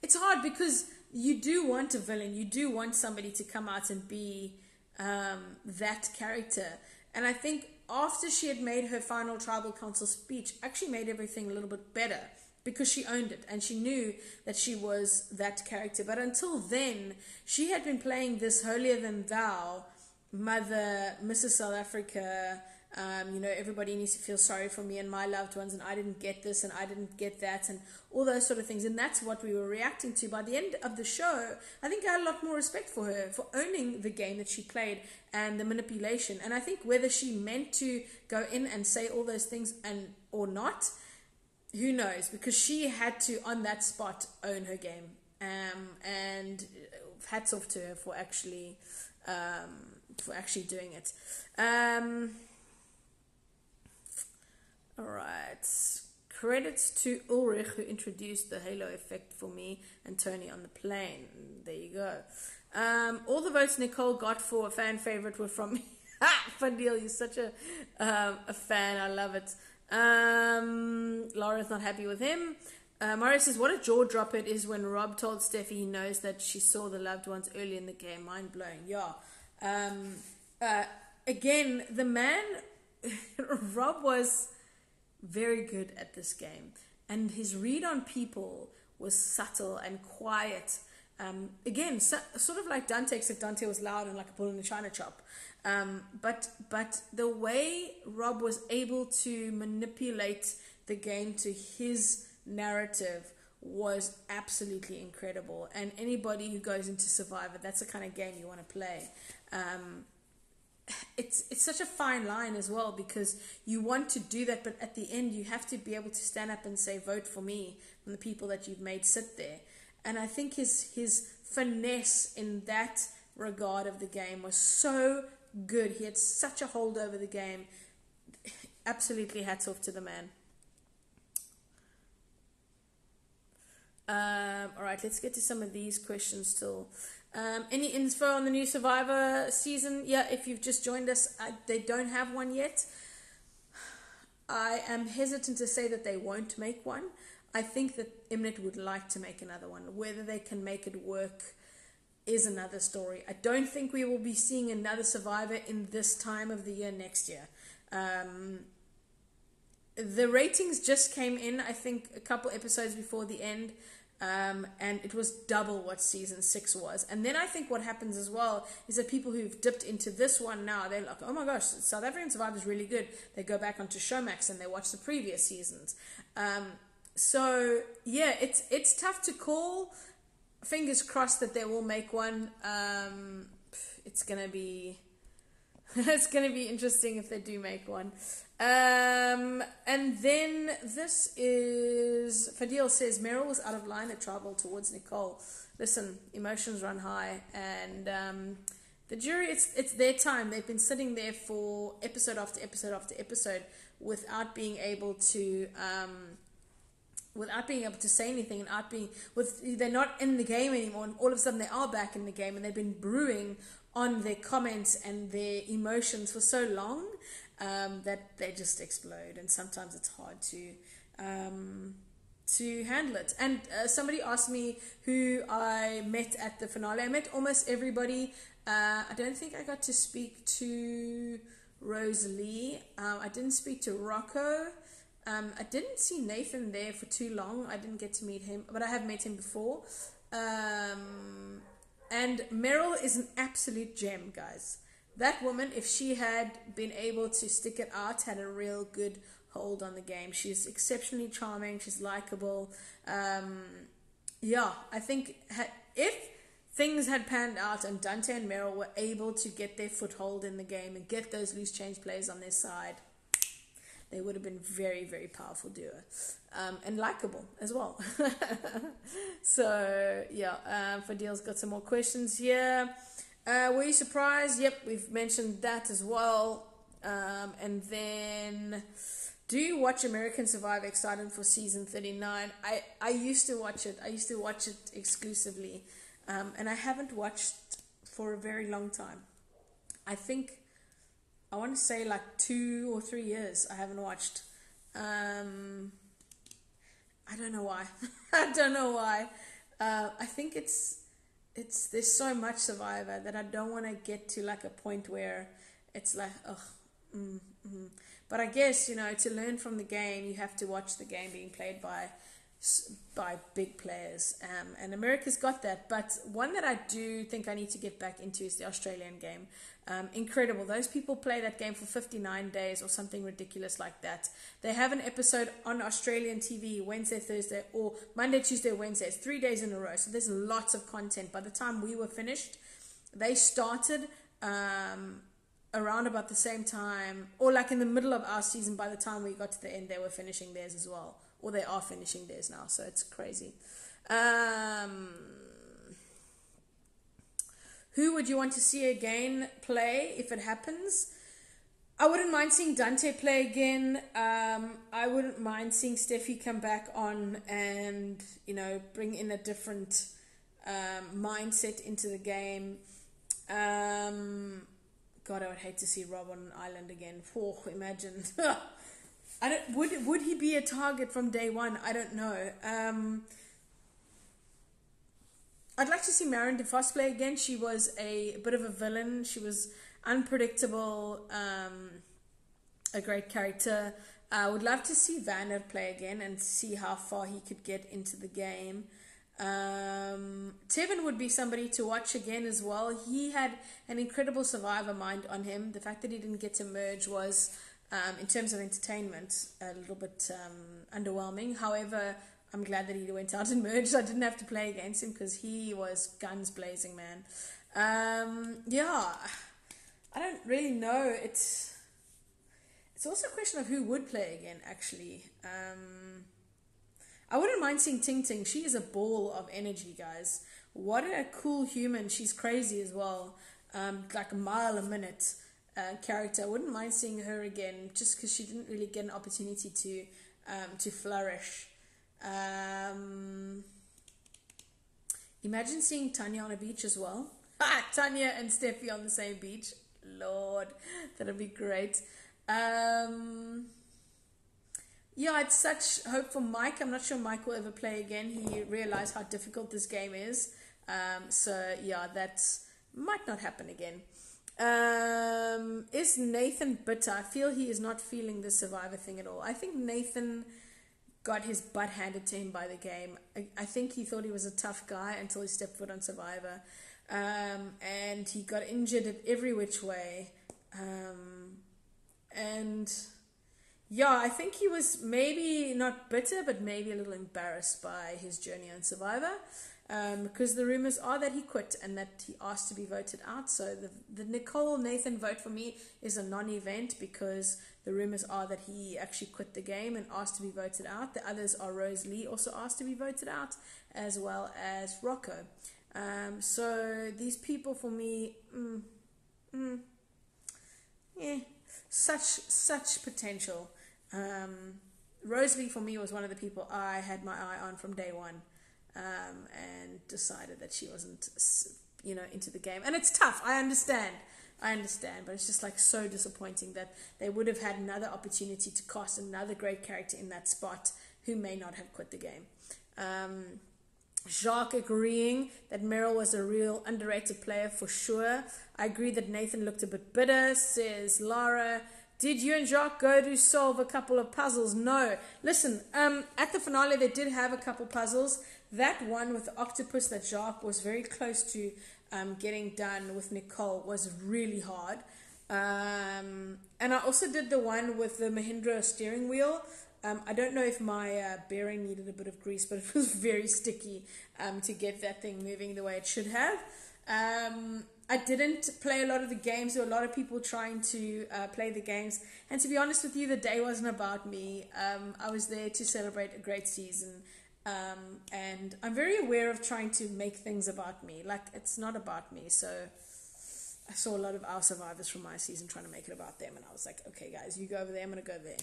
it's hard, because you do want a villain, you do want somebody to come out and be that character. And I think after she had made her final tribal council speech, actually made everything a little bit better, because she owned it and she knew that she was that character. But until then, she had been playing this holier than thou mother, Mrs. South Africa, Everybody needs to feel sorry for me and my loved ones, and I didn't get this and I didn't get that, and all those sort of things. And that's what we were reacting to. By the end of the show, I think I had a lot more respect for her for owning the game that she played and the manipulation. And I think whether she meant to go in and say all those things or not, who knows, because she had to on that spot own her game. And hats off to her for actually doing it. All right. Credits to Ulrich, who introduced the halo effect for me and Tony on the plane. There you go. All the votes Nicole got for a fan favorite were from me. Fadil, you're such a fan. I love it. Laura's not happy with him. Mario says, what a jaw drop it is when Rob told Steffi he knows that she saw the loved ones early in the game. Mind blowing. Yeah. Again, the man, Rob was very good at this game, and his read on people was subtle and quiet. Again, sort of like Dante, except Dante was loud and like a bull in a china shop. But the way Rob was able to manipulate the game to his narrative was absolutely incredible. And anybody who goes into Survivor, that's the kind of game you want to play. It's such a fine line as well, because you want to do that, but at the end you have to be able to stand up and say, vote for me, from the people that you've made sit there. And I think his finesse in that regard of the game was so good. He had such a hold over the game. Absolutely hats off to the man. All right, let's get to some of these questions still. Any info on the new Survivor season? Yeah, if you've just joined us, they don't have one yet. I am hesitant to say that they won't make one. I think that Mnet would like to make another one. Whether they can make it work is another story. I don't think we will be seeing another Survivor in this time of the year next year. The ratings just came in, I think, a couple episodes before the end. And it was double what season 6 was. And then I think what happens as well is that people who've dipped into this one now, they're like, oh my gosh, South African Survivor is really good. They go back onto Showmax and they watch the previous seasons. So yeah, it's tough to call. Fingers crossed that they will make one. It's gonna be interesting if they do make one. And then this is, Fadil says, Meryl was out of line at travel towards Nicole. Listen, emotions run high, and the jury, it's their time. They've been sitting there for episode after episode after episode without being able to say anything, and they're not in the game anymore, and all of a sudden they are back in the game, and they've been brewing on their comments and their emotions for so long that they just explode, and sometimes it's hard to handle it. And somebody asked me who I met at the finale. I met almost everybody. I don't think I got to speak to Rosalie. I didn't speak to Rocco. I didn't see Nathan there for too long. I didn't get to meet him, but I have met him before. And Meryl is an absolute gem, guys. That woman, if she had been able to stick it out, had a real good hold on the game. She's exceptionally charming. She's likable. Yeah, I think if things had panned out and Dante and Meryl were able to get their foothold in the game and get those loose change players on their side, they would have been very, very powerful duo. And likable as well. So, yeah, Fadil's got some more questions here. Were you surprised? Yep, we've mentioned that as well. And then, do you watch American Survivor excited for season 39? I used to watch it. I used to watch it exclusively. And I haven't watched for a very long time. I want to say like 2 or 3 years I haven't watched. I don't know why. I don't know why. I think there's so much Survivor that I don't want to get to like a point where it's like, But I guess, to learn from the game, you have to watch the game being played by by big players, and America's got that. But one that I do think I need to get back into is the Australian game. Incredible. Those people play that game for 59 days or something ridiculous like that. They have an episode on Australian TV Wednesday, Thursday, or Monday, Tuesday, Wednesday. It's 3 days in a row. So there's lots of content. By the time we were finished, they started around about the same time, or like in the middle of our season. By the time we got to the end, they were finishing theirs as well. Or they are finishing theirs now, so it's crazy. Who would you want to see again play if it happens? I wouldn't mind seeing Dante play again. I wouldn't mind seeing Steffi come back on and, bring in a different mindset into the game. God, I would hate to see Rob on an island again. Imagine. Would he be a target from day one? I don't know. I'd like to see Marion DeVos play again. She was a bit of a villain. She was unpredictable, a great character. I would love to see Vanner play again and see how far he could get into the game. Tevin would be somebody to watch again as well. He had an incredible survivor mind on him. The fact that he didn't get to merge was, in terms of entertainment, a little bit underwhelming. However, I'm glad that he went out and merged. I didn't have to play against him because he was guns blazing, man. I don't really know. It's also a question of who would play again, actually. I wouldn't mind seeing Ting Ting. She is a ball of energy, guys. What a cool human. She's crazy as well. Like a mile a minute character. I wouldn't mind seeing her again just because she didn't really get an opportunity to flourish. Imagine seeing Tanya on a beach as well. Tanya and Steffi on the same beach. Lord, that'd be great. It's such hope for Mike. I'm not sure Mike will ever play again. He realized how difficult this game is. That might not happen again. Is Nathan bitter? I feel he is not feeling the Survivor thing at all. I think Nathan got his butt handed to him by the game. I think he thought he was a tough guy until he stepped foot on Survivor. And he got injured at every which way. I think he was maybe not bitter, but maybe a little embarrassed by his journey on Survivor. Because the rumors are that he quit and that he asked to be voted out. So the Nicole Nathan vote for me is a non-event because the rumors are that he actually quit the game and asked to be voted out. The others are Rose Lee also asked to be voted out, as well as Rocco. So these people for me, such potential. Rose Lee for me was one of the people I had my eye on from day one. And decided that she wasn't, into the game. And it's tough. I understand, but it's just like so disappointing that they would have had another opportunity to cast another great character in that spot who may not have quit the game. Jacques agreeing that Meryl was a real underrated player for sure. I agree that Nathan looked a bit bitter, says Lara. Did you and Jacques go to solve a couple of puzzles? No. Listen, at the finale they did have a couple puzzles. That one with the octopus that Jacques was very close to getting done with Nicole was really hard. And I also did the one with the Mahindra steering wheel. I don't know if my bearing needed a bit of grease, but it was very sticky to get that thing moving the way it should have. I didn't play a lot of the games. There were a lot of people trying to play the games. And to be honest with you, the day wasn't about me. I was there to celebrate a great season. And I'm very aware of trying to make things about me. Like, it's not about me. So I saw a lot of our survivors from my season trying to make it about them. And I was like, okay, guys, you go over there. I'm going to go there.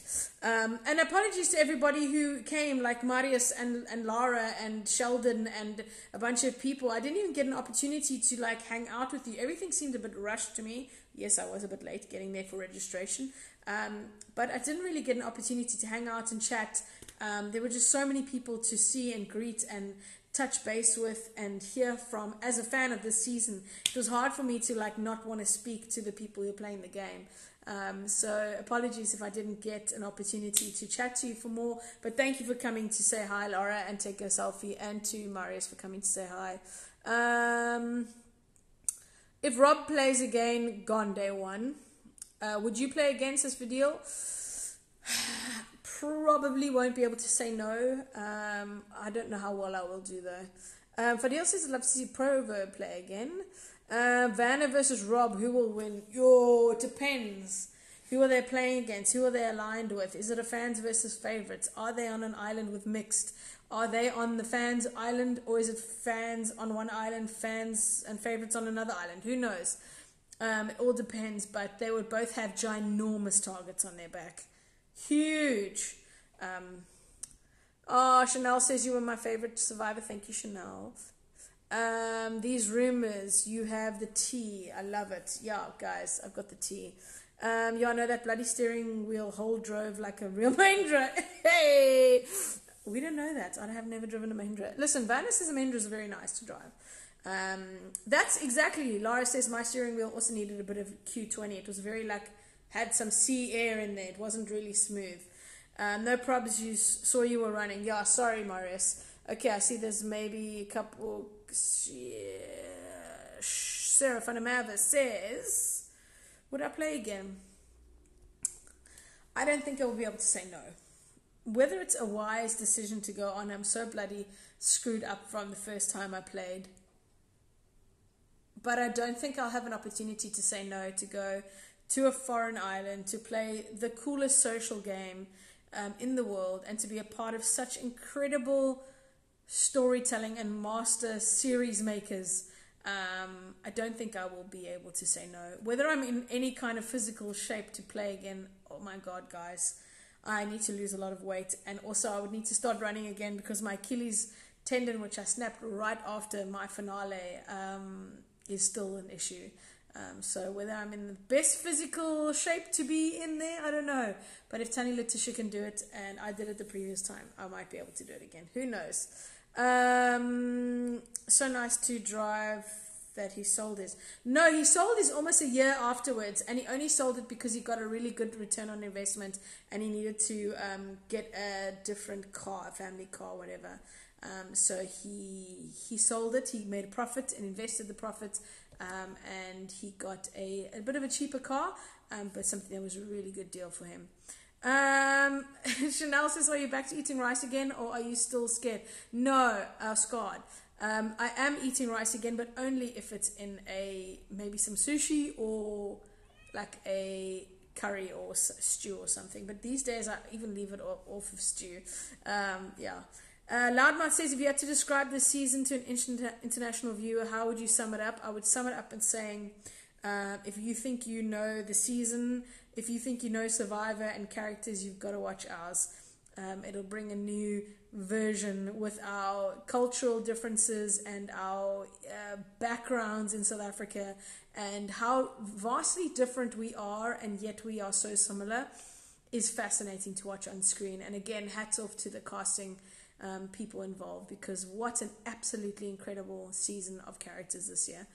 And apologies to everybody who came, like Marius and Lara and Sheldon and a bunch of people. I didn't even get an opportunity to, like, hang out with you. Everything seemed a bit rushed to me. Yes, I was a bit late getting there for registration. But I didn't really get an opportunity to hang out and chat. There were just so many people to see and greet and touch base with and hear from. As a fan of this season, it was hard for me to, like, not want to speak to the people who are playing the game. So apologies if I didn't get an opportunity to chat to you for more, but thank you for coming to say hi, Laura, and take a selfie, and to Marius for coming to say hi. If Rob plays again, gone day one. Would you play again, says Fadil? Probably won't be able to say no. I don't know how well I will do though. Fadil says I'd love to see Proverb play again. Vanna versus Rob, who will win? It depends. Who are they playing against? Who are they aligned with? Is it a fans versus favorites? Are they on an island with mixed? Are they on the fans island, or is it fans on one island, fans and favorites on another island? Who knows? It all depends, but they would both have ginormous targets on their back. Huge. Chanel says you were my favorite survivor. Thank you, Chanel. These rumors, you have the tea. I love it. Yeah, guys, I've got the tea. I know that bloody steering wheel hole drove like a real Mahindra. Hey, we don't know that. I have never driven a Mahindra. Listen, Vanna says a Mahindra is very nice to drive. That's exactly. Laura says my steering wheel also needed a bit of Q20. It was very had some sea air in there. It wasn't really smooth. No problems. Saw you were running. Yeah, sorry, Marius. Okay, I see there's maybe a couple. Sarah Funamava says, would I play again? I don't think I will be able to say no. Whether it's a wise decision to go on, I'm so bloody screwed up from the first time I played. But I don't think I'll have an opportunity to say no, to go to a foreign island, to play the coolest social game in the world, and to be a part of such incredible storytelling and master series makers. I don't think I will be able to say no. Whether I'm in any kind of physical shape to play again, oh my God, guys, I need to lose a lot of weight, and also I would need to start running again, because my Achilles tendon, which I snapped right after my finale, is still an issue. So whether I'm in the best physical shape to be in there, I don't know. But if Tani Letitia can do it, and I did it the previous time, I might be able to do it again. Who knows? So nice to drive that he sold his. No, he sold his almost a year afterwards, and he only sold it because he got a really good return on investment, and he needed to get a different car, a family car, whatever. So he sold it. He made a profit and invested the profit, and he got a bit of a cheaper car, but something that was a really good deal for him. Chanel says, are you back to eating rice again, or are you still scared? No, scarred. I am eating rice again, but only if it's in maybe some sushi or like a curry or stew or something. But these days I even leave it off of stew. Yeah. Loudmouth says, if you had to describe this season to an international viewer, how would you sum it up? I would sum it up in saying, if you think you know the season, if you think you know Survivor and characters, you've got to watch ours. It'll bring a new version with our cultural differences and our backgrounds in South Africa, and how vastly different we are, and yet we are so similar, is fascinating to watch on screen. And again, hats off to the casting people involved, because what an absolutely incredible season of characters this year.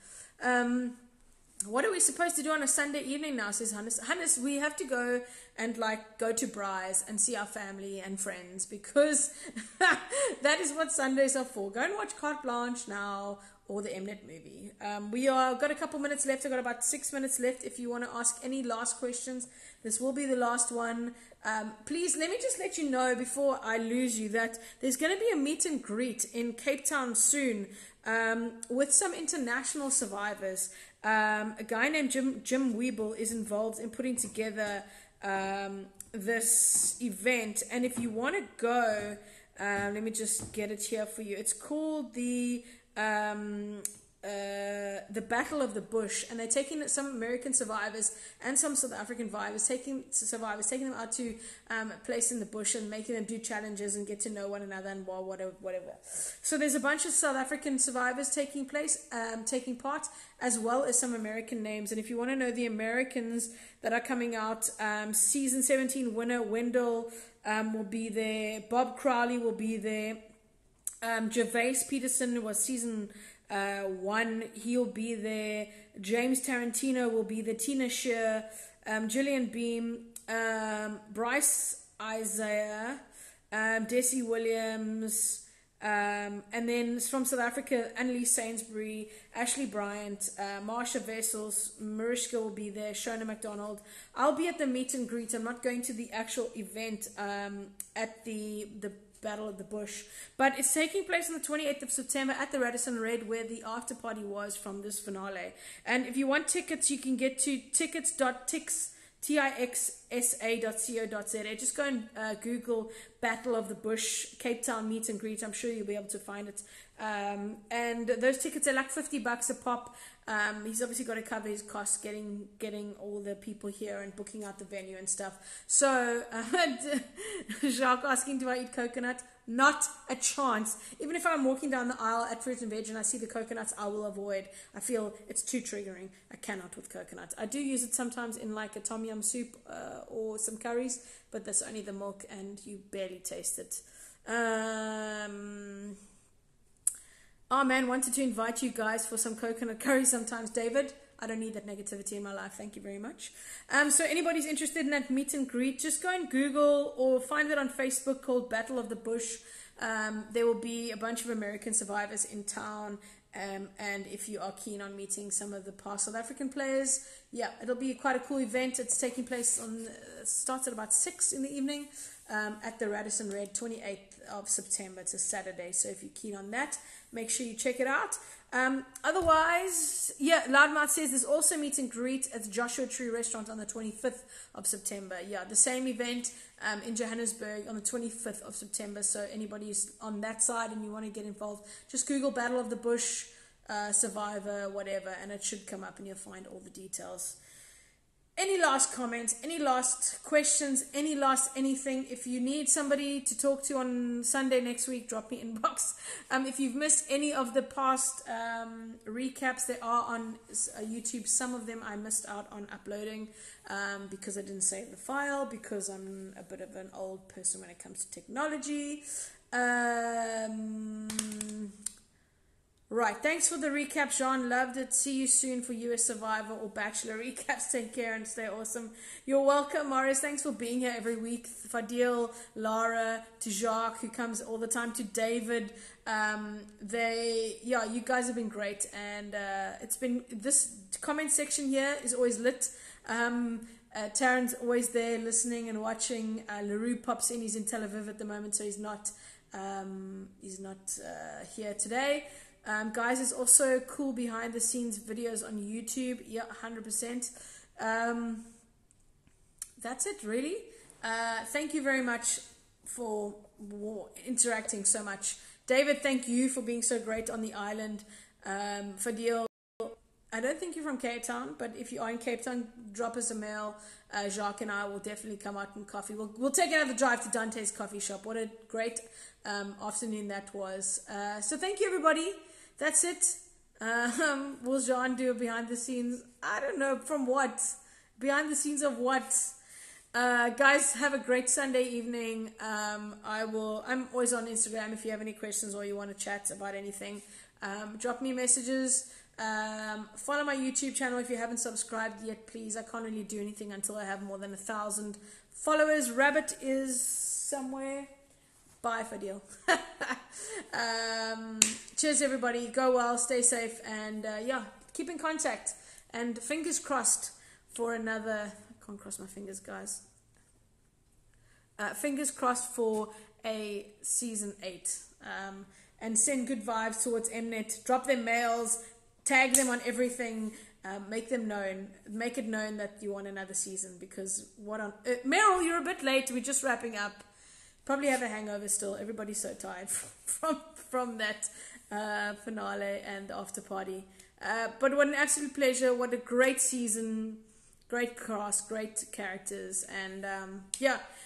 What are we supposed to do on a Sunday evening now, says Hannes. Hannes, we have to go and go to Bry's and see our family and friends, because that is what Sundays are for. Go and watch Carte Blanche now, or the Mnet movie. We are got a couple minutes left. I've got about 6 minutes left. If you want to ask any last questions, this will be the last one. Please, let me just let you know before I lose you that there's going to be a meet and greet in Cape Town soon with some international survivors. A guy named Jim Weeble is involved in putting together this event, and if you want to go, let me just get it here for you. It's called the Battle of the Bush, and they're taking some American survivors and some South African survivors, taking them out to a place in the bush and making them do challenges and get to know one another and whatever. So there's a bunch of South African survivors taking part, as well as some American names. And if you want to know the Americans that are coming out, season 17 winner Wendell will be there. Bob Crowley will be there. Gervais Peterson was season 1. He'll be there. James Tarantino will be there. Tina Shear. Gillian Beam, Bryce Isaiah, Desi Williams, and then from South Africa, Annalise Sainsbury, Ashley Bryant, Marsha Vessels, Mariska will be there, Shona McDonald. I'll be at the meet and greet. I'm not going to the actual event at the Battle of the Bush, but it's taking place on the 28th of September at the Radisson Red, where the after party was from this finale. And if you want tickets, you can get to tixsa.co.za. Just go and Google Battle of the Bush Cape Town meet and greet. I'm sure you'll be able to find it. And those tickets are like $50 a pop. He's obviously got to cover his costs getting all the people here and booking out the venue and stuff. So Jacques asking, do I eat coconut? Not a chance. Even if I'm walking down the aisle at fruit and veg and I see the coconuts, I will avoid. I feel it's too triggering. I cannot with coconut. I do use it sometimes in like a tom yum soup or some curries, but that's only the milk and you barely taste it. Oh man, wanted to invite you guys for some coconut curry sometimes, David. I don't need that negativity in my life. Thank you very much. So anybody's interested in that meet and greet, just go and Google or find it on Facebook called Battle of the Bush. There will be a bunch of American survivors in town. And if you are keen on meeting some of the past South African players, yeah, it'll be quite a cool event. It's taking place starts at about 6 in the evening at the Radisson Red, 28th of September. It's a Saturday, so if you're keen on that, make sure you check it out. Otherwise, yeah, Loudmouth says there's also meet and greet at Joshua Tree Restaurant on the 25th of September. Yeah, the same event in Johannesburg on the 25th of September. So anybody who's on that side and you want to get involved, just Google Battle of the Bush, Survivor, whatever, and it should come up and you'll find all the details. Any last comments, any last questions, any last anything? If you need somebody to talk to on Sunday next week, drop me inbox. If you've missed any of the past recaps, they are on YouTube. Some of them I missed out on uploading because I didn't save the file, because I'm a bit of an old person when it comes to technology. Right, thanks for the recap, Jean. Loved it. See you soon for US Survivor or Bachelor recaps. Take care and stay awesome. You're welcome, Morris. Thanks for being here every week. Fadil, Lara, to Jacques, who comes all the time, to David. You guys have been great, and it's been, this comment section here is always lit. Taryn's always there listening and watching. LaRue pops in. He's in Tel Aviv at the moment, so he's not here today. Guys, there's also cool behind the scenes videos on YouTube. Yeah, 100%. That's it, really. Thank you very much for interacting so much. David, thank you for being so great on the island. Fadil, I don't think you're from Cape Town, but if you are in Cape Town, drop us a mail. Jacques and I will definitely come out and coffee. We'll take another drive to Dante's coffee shop. What a great afternoon that was. So thank you, everybody. That's it. Will Jean do a behind the scenes? I don't know. From what? Behind the scenes of what? Guys, have a great Sunday evening. I'm always on Instagram if you have any questions or you want to chat about anything. Drop me messages. Follow my YouTube channel if you haven't subscribed yet, please. I can't really do anything until I have more than 1,000 followers. Rabbit is somewhere. Bye, Fadil. Cheers, everybody. Go well, stay safe, and keep in contact. And fingers crossed for another. I can't cross my fingers, guys. Fingers crossed for a season 8. And send good vibes towards Mnet. Drop them mails. Tag them on everything. Make it known that you want another season. Because what on Meryl, you're a bit late. We're just wrapping up. Probably have a hangover still. Everybody's so tired from that finale and the after party. But what an absolute pleasure. What a great season. Great cast, great characters. And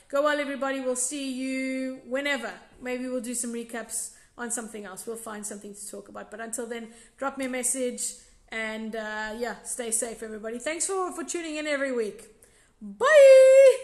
go well, everybody. We'll see you whenever. Maybe we'll do some recaps on something else. We'll find something to talk about. But until then, drop me a message. And stay safe, everybody. Thanks for tuning in every week. Bye.